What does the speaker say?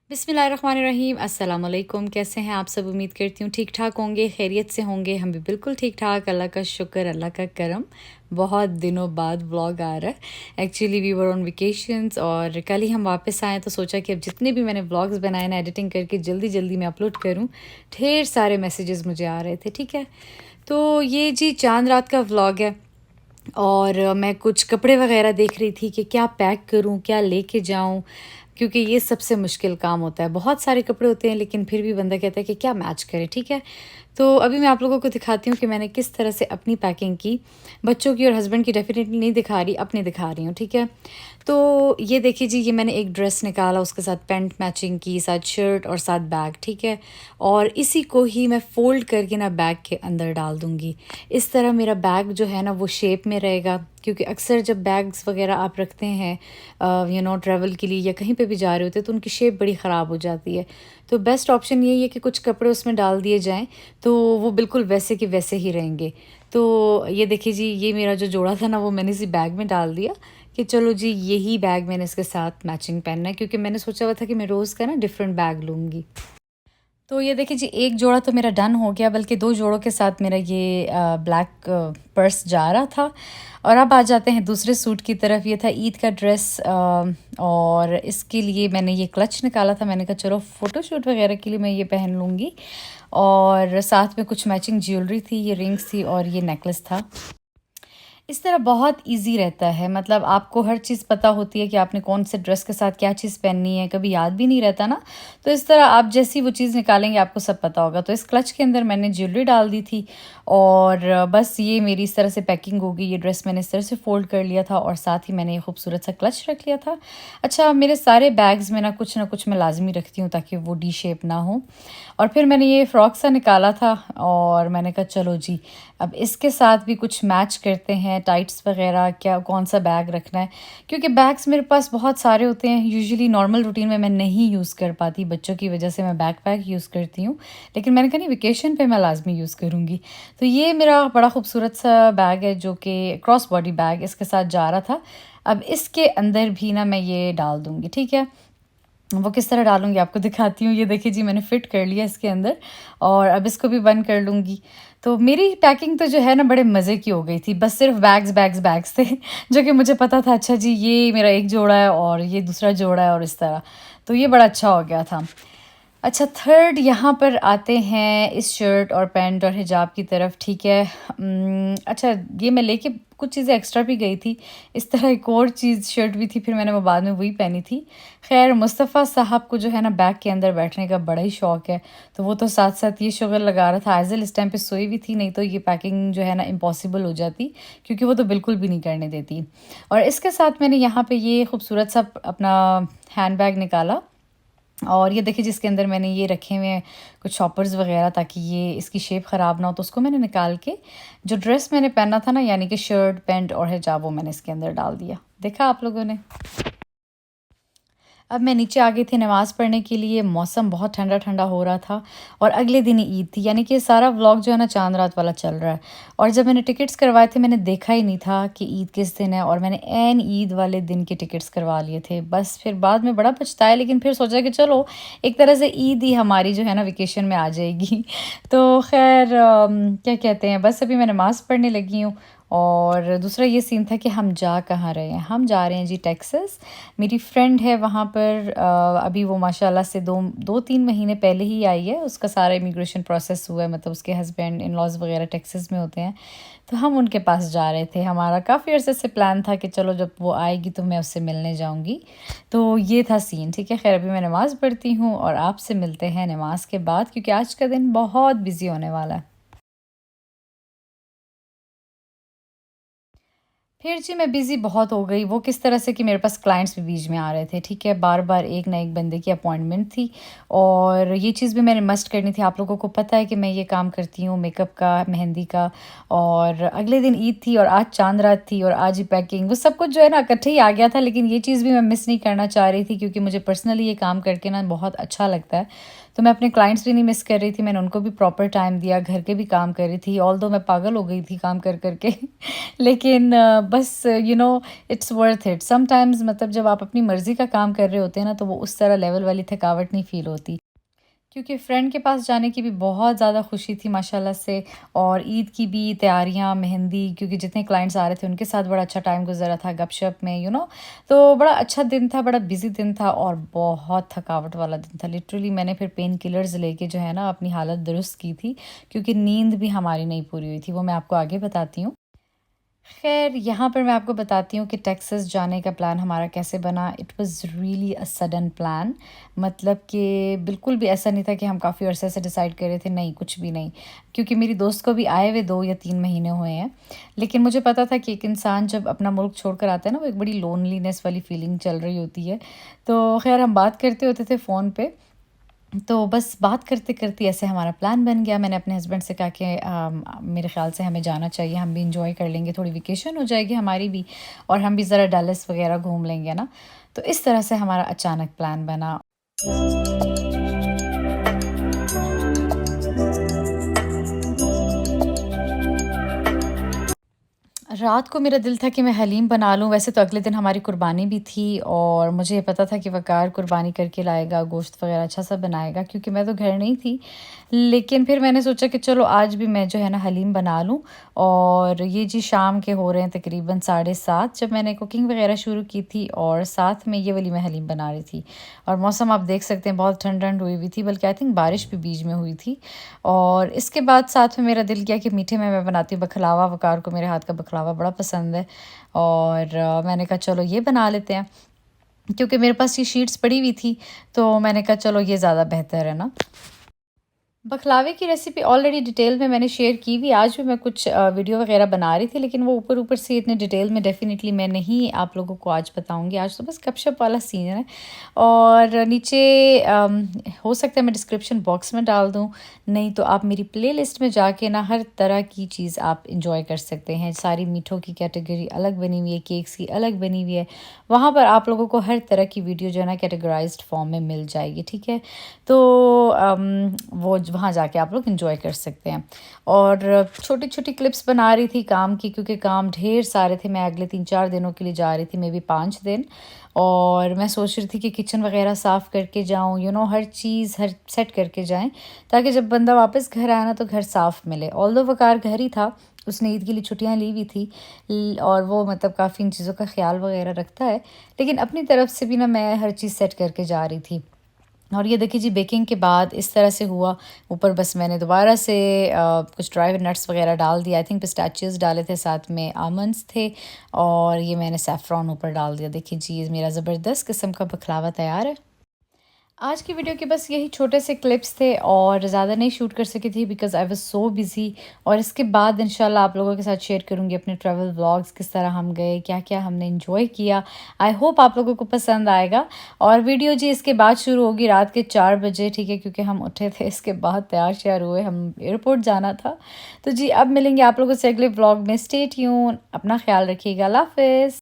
बिस्मिल्लाहिर्रहमानिर्रहीम अस्सलाम वालेकुम। कैसे हैं आप सब? उम्मीद करती हूँ ठीक ठाक होंगे, खैरियत से होंगे। हम भी बिल्कुल ठीक ठाक, अल्लाह का शुक्र, अल्लाह का करम। बहुत दिनों बाद व्लॉग आ रहा है। Actually we were on vacations और कल ही हम वापस आए तो सोचा कि अब जितने भी मैंने व्लॉग्स बनाए ना एडिटिंग करके जल्दी जल्दी मैं अपलोड करूँ। ढेर सारे मैसेजेस मुझे आ रहे थे, ठीक है। तो ये जी चांद रात का व्लॉग है और मैं कुछ कपड़े वगैरह देख रही थी कि क्या पैक करूं, क्या लेके जाऊं, क्योंकि ये सबसे मुश्किल काम होता है। बहुत सारे कपड़े होते हैं लेकिन फिर भी बंदा कहता है कि क्या मैच करे, ठीक है। तो अभी मैं आप लोगों को दिखाती हूँ कि मैंने किस तरह से अपनी पैकिंग की। बच्चों की और हस्बैंड की डेफिनेटली नहीं दिखा रही, अपनी दिखा रही हूँ, ठीक है। तो ये देखिए जी, ये मैंने एक ड्रेस निकाला, उसके साथ पैंट मैचिंग की, साथ शर्ट और साथ बैग, ठीक है। और इसी को ही मैं फ़ोल्ड करके ना बैग के अंदर डाल दूँगी। इस तरह मेरा बैग जो है ना वो शेप में रहेगा, क्योंकि अक्सर जब बैग्स वगैरह आप रखते हैं ट्रैवल के लिए या कहीं पे भी जा रहे होते हैं तो उनकी शेप बड़ी ख़राब हो जाती है। तो बेस्ट ऑप्शन यही है कि कुछ कपड़े उसमें डाल दिए जाएँ, तो वो बिल्कुल वैसे के वैसे ही रहेंगे। तो ये देखिए जी, ये मेरा जो जोड़ा था ना वो मैंने इसी बैग में डाल दिया कि चलो जी यही बैग मैंने इसके साथ मैचिंग पहनना है, क्योंकि मैंने सोचा हुआ था कि मैं रोज़ का ना डिफरेंट बैग लूँगी। तो ये देखिए जी, एक जोड़ा तो मेरा डन हो गया, बल्कि 2 जोड़ों के साथ मेरा ये ब्लैक पर्स जा रहा था। और अब आ जाते हैं दूसरे सूट की तरफ। ये था ईद का ड्रेस और इसके लिए मैंने ये क्लच निकाला था। मैंने कहा चलो फ़ोटोशूट वगैरह के लिए मैं ये पहन लूँगी। और साथ में कुछ मैचिंग ज्वेलरी थी, ये रिंग्स थी और ये नेकलेस था। इस तरह बहुत इजी रहता है, मतलब आपको हर चीज़ पता होती है कि आपने कौन से ड्रेस के साथ क्या चीज़ पहननी है, कभी याद भी नहीं रहता ना। तो इस तरह आप जैसी वो चीज़ निकालेंगे आपको सब पता होगा। तो इस क्लच के अंदर मैंने ज्वेलरी डाल दी थी और बस ये मेरी इस तरह से पैकिंग हो गई। ये ड्रेस मैंने इस तरह से फ़ोल्ड कर लिया था और साथ ही मैंने ये खूबसूरत सा क्लच रख लिया था। अच्छा, मेरे सारे बैग्स में ना कुछ मैं लाज़मी रखती हूँ ताकि वो डी शेप ना हो। और फिर मैंने ये फ़्रॉक सा निकाला था और मैंने कहा चलो जी, अब इसके साथ भी कुछ मैच करते हैं, टाइट्स वगैरह, क्या कौन सा बैग रखना है। क्योंकि बैग्स मेरे पास बहुत सारे होते हैं, यूजुअली नॉर्मल रूटीन में मैं नहीं यूज़ कर पाती, बच्चों की वजह से मैं बैकपैक यूज़ करती हूँ। लेकिन मैंने कहा नहीं, वेकेशन पे मैं लाज़मी यूज़ करूँगी। तो ये मेरा बड़ा खूबसूरत सा बैग है जो कि क्रॉस बॉडी बैग इसके साथ जा रहा था। अब इसके अंदर भी ना मैं ये डाल दूँगी, ठीक है। वो किस तरह डालूँगी आपको दिखाती हूँ। ये देखिए जी, मैंने फ़िट कर लिया इसके अंदर और अब इसको भी बंद कर लूँगी। तो मेरी पैकिंग तो जो है ना बड़े मज़े की हो गई थी। बस सिर्फ़ बैग्स, बैग्स, बैग्स थे जो कि मुझे पता था, अच्छा जी ये मेरा एक जोड़ा है और ये दूसरा जोड़ा है और इस तरह। तो ये बड़ा अच्छा हो गया था। अच्छा, थर्ड यहाँ पर आते हैं इस शर्ट और पैंट और हिजाब की तरफ, ठीक है। अच्छा, ये मैं लेके कुछ चीज़ें एक्स्ट्रा भी गई थी। इस तरह एक और चीज़ शर्ट भी थी, फिर मैंने वो बाद में वही पहनी थी। खैर, मुस्तफ़ा साहब को जो है ना बैग के अंदर बैठने का बड़ा ही शौक़ है, तो वो तो साथ साथ ये शुगर लगा रहा था। आइज़ल इस टाइम पे सोई भी थी, नहीं तो ये पैकिंग जो है ना इम्पॉसिबल हो जाती, क्योंकि वो तो बिल्कुल भी नहीं करने देती। और इसके साथ मैंने यहाँ पे ये खूबसूरत सा अपना हैंड बैग निकाला और ये देखिए जिसके अंदर मैंने ये रखे हुए हैं कुछ शॉपर्स वगैरह, ताकि ये इसकी शेप ख़राब ना हो। तो उसको मैंने निकाल के जो ड्रेस मैंने पहना था ना, यानी कि शर्ट पैंट और हिजाब, वो मैंने इसके अंदर डाल दिया। देखा आप लोगों ने। अब मैं नीचे आ गई थी नमाज़ पढ़ने के लिए। मौसम बहुत ठंडा ठंडा हो रहा था और अगले दिन ही ईद थी, यानी कि सारा व्लॉग जो है ना चांद रात वाला चल रहा है। और जब मैंने टिकट्स करवाए थे मैंने देखा ही नहीं था कि ईद किस दिन है, और मैंने ऐन ईद वाले दिन के टिकट्स करवा लिए थे। बस फिर बाद में बड़ा पछताया, लेकिन फिर सोचा कि चलो एक तरह से ईद ही हमारी जो है ना वेकेशन में आ जाएगी। तो खैर क्या कहते हैं, बस अभी मैं नमाज़ पढ़ने लगी हूँ। और दूसरा ये सीन था कि हम जा कहाँ रहे हैं। हम जा रहे हैं जी टेक्सास। मेरी फ्रेंड है वहाँ पर। अभी वो माशाल्लाह से 2-3 महीने पहले ही आई है। उसका सारा इमिग्रेशन प्रोसेस हुआ है, मतलब उसके हस्बैंड इन लॉज वगैरह टेक्सास में होते हैं। तो हम उनके पास जा रहे थे। हमारा काफ़ी अर्से से प्लान था कि चलो जब वो आएगी तो मैं उससे मिलने जाऊँगी। तो ये था सीन, ठीक है। खैर, अभी मैं नमाज़ पढ़ती हूँ और आपसे मिलते हैं नमाज के बाद, क्योंकि आज का दिन बहुत बिजी होने वाला है। फिर जी मैं बिज़ी बहुत हो गई। वो किस तरह से कि मेरे पास क्लाइंट्स भी बीच में आ रहे थे, ठीक है। बार-बार एक ना एक बंदे की अपॉइंटमेंट थी और ये चीज़ भी मैंने मस्ट करनी थी। आप लोगों को पता है कि मैं ये काम करती हूँ मेकअप का, मेहंदी का। और अगले दिन ईद थी और आज चाँद रात थी और आज ही पैकिंग, वो सब कुछ जो है ना इकट्ठे ही आ गया था। लेकिन ये चीज़ भी मैं मिस नहीं करना चाह रही थी, क्योंकि मुझे पर्सनली ये काम करके ना बहुत अच्छा लगता है। तो मैं अपने क्लाइंट्स भी नहीं मिस कर रही थी, मैंने उनको भी प्रॉपर टाइम दिया, घर के भी काम कर रही थी। ऑल्दो मैं पागल हो गई थी काम कर कर के। लेकिन बस इट्स वर्थ इट समटाइम्स। मतलब जब आप अपनी मर्ज़ी का काम कर रहे होते हैं ना, तो वो उस तरह लेवल वाली थकावट नहीं फ़ील होती। क्योंकि फ्रेंड के पास जाने की भी बहुत ज़्यादा खुशी थी माशाल्लाह से। और ईद की भी तैयारियां, मेहंदी, क्योंकि जितने क्लाइंट्स आ रहे थे उनके साथ बड़ा अच्छा टाइम गुजरा था गपशप में तो बड़ा अच्छा दिन था, बड़ा बिजी दिन था और बहुत थकावट वाला दिन था। लिटरली मैंने फिर पेन किलर्स लेके जो है ना अपनी हालत दुरुस्त की थी, क्योंकि नींद भी हमारी नहीं पूरी हुई थी। वो मैं आपको आगे बताती हूँ। खैर यहाँ पर मैं आपको बताती हूँ कि टेक्सास जाने का प्लान हमारा कैसे बना। It was really a sudden plan. मतलब कि बिल्कुल भी ऐसा नहीं था कि हम काफ़ी अरसे से डिसाइड कर रहे थे, नहीं कुछ भी नहीं। क्योंकि मेरी दोस्त को भी आए हुए 2 या 3 महीने हुए हैं। लेकिन मुझे पता था कि एक इंसान जब अपना मुल्क छोड़ कर आता है ना, वो एक बड़ी लोनलीनेस वाली फीलिंग चल रही होती है। तो खैर हम बात करते होते थे फ़ोन पे। तो बस बात करते-करते ऐसे हमारा प्लान बन गया। मैंने अपने हस्बैंड से कहा कि मेरे ख़्याल से हमें जाना चाहिए, हम भी एन्जॉय कर लेंगे, थोड़ी वेकेशन हो जाएगी हमारी भी और हम भी ज़रा डैलस वग़ैरह घूम लेंगे ना। तो इस तरह से हमारा अचानक प्लान बना। रात को मेरा दिल था कि मैं हलीम बना लूँ। वैसे तो अगले दिन हमारी कुर्बानी भी थी और मुझे पता था कि वक़ार कुर्बानी करके लाएगा, गोश्त वग़ैरह अच्छा-सा बनाएगा, क्योंकि मैं तो घर नहीं थी। लेकिन फिर मैंने सोचा कि चलो आज भी मैं जो है ना हलीम बना लूँ। और ये जी शाम के हो रहे हैं तकरीबन 7:30 जब मैंने कुकिंग वग़ैरह शुरू की थी, और साथ में ये वाली मैं हलीम बना रही थी। और मौसम आप देख सकते हैं बहुत ठंड-ठंड हुई हुई थी, बल्कि आई थिंक बारिश भी बीच में हुई थी। और इसके बाद साथ में मेरा दिल किया कि मीठे में मैं बनाती हूँ बकलावा। वक़ार को मेरे हाथ का बकलावा बड़ा पसंद है। और मैंने कहा चलो ये बना लेते हैं, क्योंकि मेरे पास ये शीट्स पड़ी हुई थी। तो मैंने कहा चलो ये ज़्यादा बेहतर है ना। बकलावे की रेसिपी ऑलरेडी डिटेल में मैंने शेयर की हुई। आज भी मैं कुछ वीडियो वगैरह बना रही थी, लेकिन वो ऊपर-ऊपर से इतने डिटेल में डेफ़िनेटली मैं नहीं आप लोगों को आज बताऊँगी। आज तो बस गपशप वाला सीन है। और नीचे हो सकता है मैं डिस्क्रिप्शन बॉक्स में डाल दूँ, नहीं तो आप मेरी प्लेलिस्ट में जाके ना हर तरह की चीज़ आप एन्जॉय कर सकते हैं। सारी मीठों की कैटेगरी अलग बनी हुई है, केक्स की अलग बनी हुई है। वहाँ पर आप लोगों को हर तरह की वीडियो जो है ना कैटेगराइज़्ड फ़ॉर्म में मिल जाएगी, ठीक है? तो वो वहाँ जाके आप लोग एंजॉय कर सकते हैं। और छोटी-छोटी क्लिप्स बना रही थी काम की, क्योंकि काम ढेर सारे थे। मैं अगले 3-4 दिनों के लिए जा रही थी, मे बी 5 दिन। और मैं सोच रही थी कि किचन वगैरह साफ़ करके जाऊँ, हर चीज़ हर सेट करके जाएँ, ताकि जब बंदा वापस घर आए ना तो घर साफ़ मिले। ऑल्दो वक़ार घर ही था, उसने ईद के लिए छुट्टियाँ ली हुई थी। और वो मतलब काफ़ी इन चीज़ों का ख़्याल वगैरह रखता है। लेकिन अपनी तरफ से भी ना मैं हर चीज़ सेट करके जा रही थी। और ये देखिए जी, बेकिंग के बाद इस तरह से हुआ। ऊपर बस मैंने दोबारा से कुछ ड्राई नट्स वगैरह डाल दिया। आई थिंक पिस्ताचियोज़ डाले थे, साथ में आलमंड्स थे। और ये मैंने सैफ़रॉन ऊपर डाल दिया। देखिए जी, ये मेरा ज़बरदस्त किस्म का बकलावा तैयार है। आज की वीडियो के बस यही छोटे से क्लिप्स थे और ज़्यादा नहीं शूट कर सकी थी, because I was so busy. और इसके बाद इंशाल्लाह आप लोगों के साथ शेयर करूँगी अपने ट्रैवल व्लॉग्स, किस तरह हम गए, क्या-क्या हमने एंजॉय किया। आई होप आप लोगों को पसंद आएगा। और वीडियो जी इसके बाद शुरू होगी रात के 4 बजे, ठीक है? क्योंकि हम उठे थे, इसके बाद तैयार-श्यार हुए, हम एयरपोर्ट जाना था। तो जी अब मिलेंगे आप लोगों से अगले व्लॉग में। स्टे ट्यून, अपना ख़्याल रखिएगा। अल्लाह हाफ़िज़।